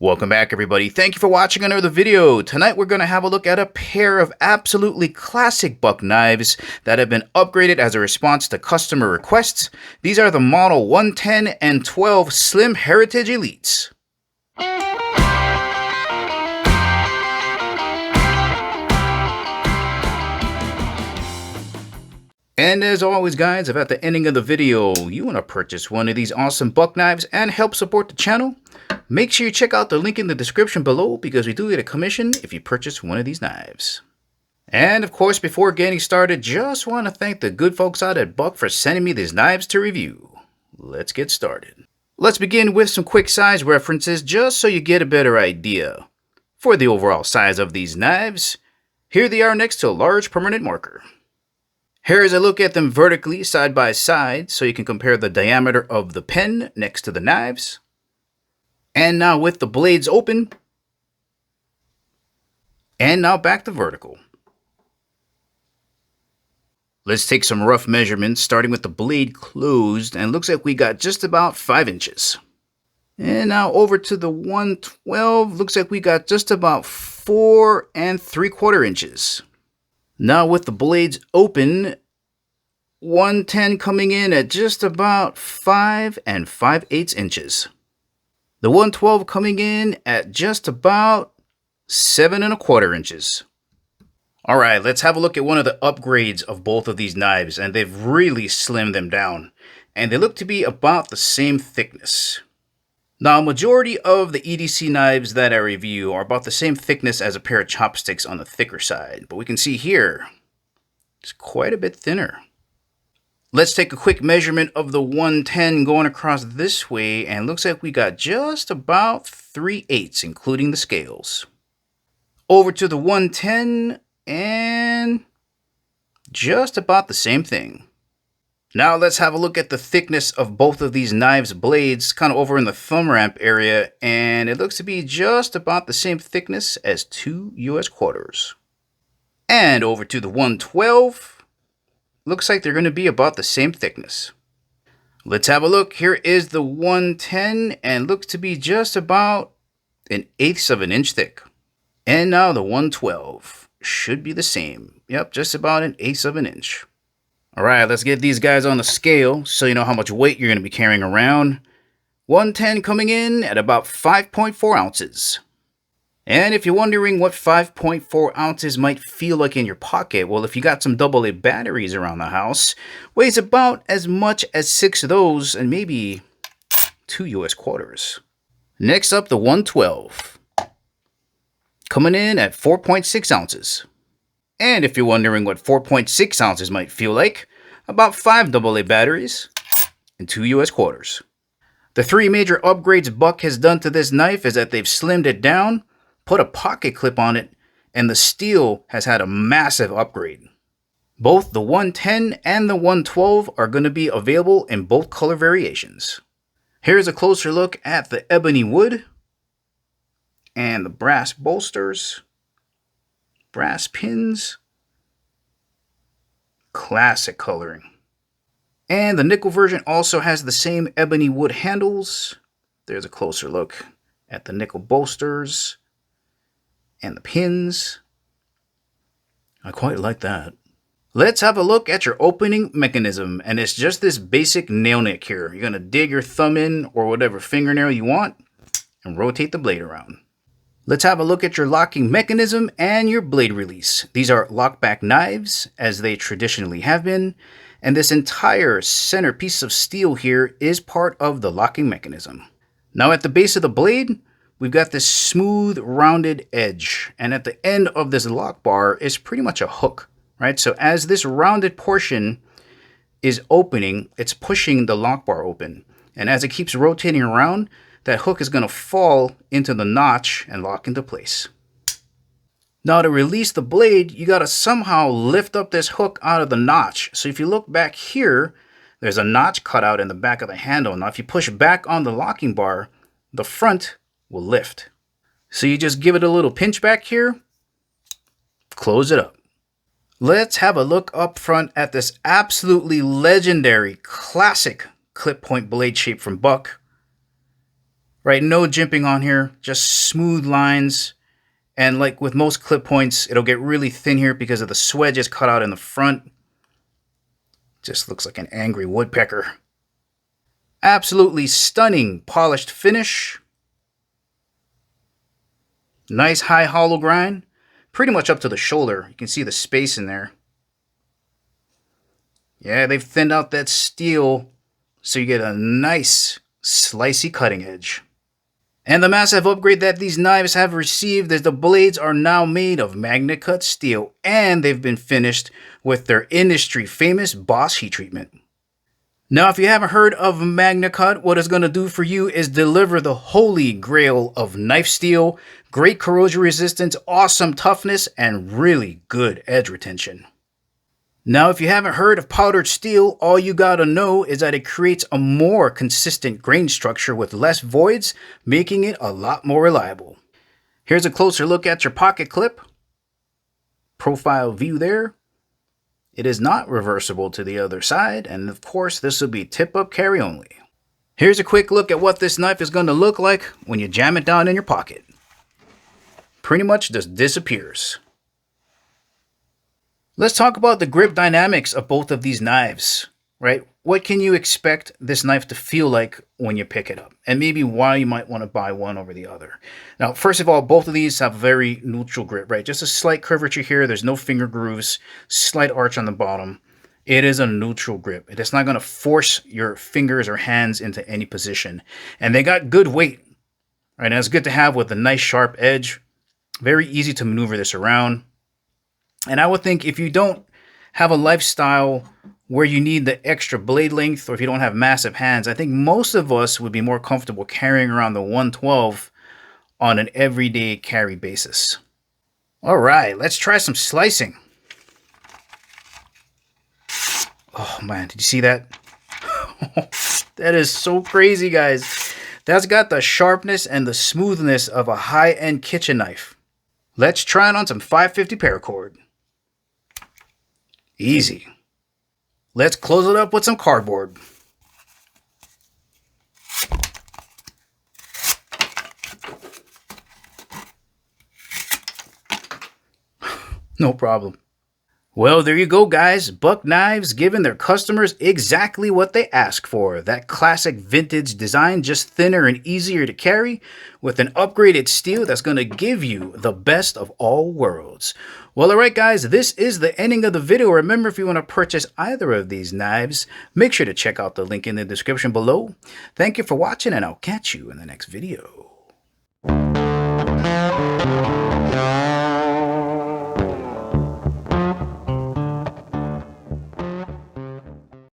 Welcome back, everybody. Thank you for watching another video. Tonight we're going to have a look at a pair of absolutely classic buck knives that have been upgraded as a response to customer requests. These are the Model 110 and 12 Slim Heritage Elites. And as always, guys, if at the ending of the video you want to purchase one of these awesome buck knives and help support the channel, make sure you check out the link in the description below because we do get a commission if you purchase one of these knives. And of course, before getting started, just want to thank the good folks out at Buck for sending me these knives to review. Let's get started. Let's begin with some quick size references just so you get a better idea. For the overall size of these knives, here they are next to a large permanent marker. Here is a look at them vertically side by side so you can compare the diameter of the pen next to the knives. And now with the blades open. And now back to vertical. Let's take some rough measurements starting with the blade closed, and it looks like we got just about 5 inches. And now over to the 112, looks like we got just about 4 3/4 inches. Now with the blades open, 110 coming in at just about 5 5/8 inches. The 112 coming in at just about 7 1/4 inches. Alright, let's have a look at one of the upgrades of both of these knives, and they've really slimmed them down. And they look to be about the same thickness. Now, a majority of the EDC knives that I review are about the same thickness as a pair of chopsticks on the thicker side. But we can see here, it's quite a bit thinner. Let's take a quick measurement of the 110 going across this way, and looks like we got just about 3/8, including the scales. Over to the 110, and just about the same thing. Now let's have a look at the thickness of both of these knives' blades, kind of over in the thumb ramp area, and it looks to be just about the same thickness as 2 US quarters. And over to the 112, looks like they're going to be about the same thickness. Let's have a look. Here is the 110, and looks to be just about 1/8 of an inch thick. And now the 112 should be the same. Yep, just about 1/8 of an inch. Alright, let's get these guys on the scale so you know how much weight you're going to be carrying around. 110 coming in at about 5.4 ounces. And if you're wondering what 5.4 ounces might feel like in your pocket, well, if you got some AA batteries around the house, weighs about as much as 6 of those and maybe 2 US quarters. Next up, the 112. Coming in at 4.6 ounces. And if you're wondering what 4.6 ounces might feel like, about 5 AA batteries and 2 US quarters. The 3 major upgrades Buck has done to this knife is that they've slimmed it down, put a pocket clip on it, and the steel has had a massive upgrade. Both the 110 and the 112 are going to be available in both color variations. Here's a closer look at the ebony wood and the brass bolsters. Brass pins, classic coloring. And the nickel version also has the same ebony wood handles. There's a closer look at the nickel bolsters and the pins. I quite like that. Let's have a look at your opening mechanism, and it's just this basic nail nick here. You're going to dig your thumb in or whatever fingernail you want and rotate the blade around. Let's have a look at your locking mechanism and your blade release. These are lockback knives, as they traditionally have been, and this entire center piece of steel here is part of the locking mechanism. Now at the base of the blade, we've got this smooth, rounded edge, and at the end of this lock bar is pretty much a hook, right? So as this rounded portion is opening, it's pushing the lock bar open, and as it keeps rotating around, that hook is going to fall into the notch and lock into place. Now to release the blade, you got to somehow lift up this hook out of the notch. So if you look back here, there's a notch cut out in the back of the handle. Now if you push back on the locking bar, the front will lift. So you just give it a little pinch back here, close it up. Let's have a look up front at this absolutely legendary classic clip point blade shape from Buck. right? No jimping on here, just smooth lines. And like with most clip points, it'll get really thin here because of the swedges cut out in the front. Just looks like an angry woodpecker. Absolutely stunning polished finish. Nice high hollow grind. Pretty much up to the shoulder. You can see the space in there. Yeah, they've thinned out that steel so you get a nice slicey cutting edge. And the massive upgrade that these knives have received is the blades are now made of magnet cut steel, and they've been finished with their industry famous Boss heat treatment. Now, if you haven't heard of Magna Cut, what it's going to do for you is deliver the holy grail of knife steel, great corrosion resistance, awesome toughness, and really good edge retention. Now, if you haven't heard of powdered steel, all you gotta know is that it creates a more consistent grain structure with less voids, making it a lot more reliable. Here's a closer look at your pocket clip. Profile view there. It is not reversible to the other side, and of course this will be tip-up carry only. Here's a quick look at what this knife is going to look like when you jam it down in your pocket. Pretty much just disappears. Let's talk about the grip dynamics of both of these knives, right? What can you expect this knife to feel like when you pick it up? And maybe why you might want to buy one over the other. Now, first of all, both of these have very neutral grip, right? Just a slight curvature here. There's no finger grooves, slight arch on the bottom. It is a neutral grip. It's not going to force your fingers or hands into any position. And they got good weight, right? And it's good to have with a nice sharp edge. Very easy to maneuver this around. And I would think if you don't have a lifestyle where you need the extra blade length, or if you don't have massive hands, I think most of us would be more comfortable carrying around the 112 on an everyday carry basis. All right, let's try some slicing. Oh man, did you see that? That is so crazy, guys. That's got the sharpness and the smoothness of a high-end kitchen knife. Let's try it on some 550 paracord. Easy. Let's close it up with some cardboard. No problem. Well, there you go, guys. Buck Knives giving their customers exactly what they ask for. That classic vintage design, just thinner and easier to carry, with an upgraded steel that's going to give you the best of all worlds. Well, alright guys, this is the ending of the video. Remember, if you want to purchase either of these knives, make sure to check out the link in the description below. Thank you for watching, and I'll catch you in the next video.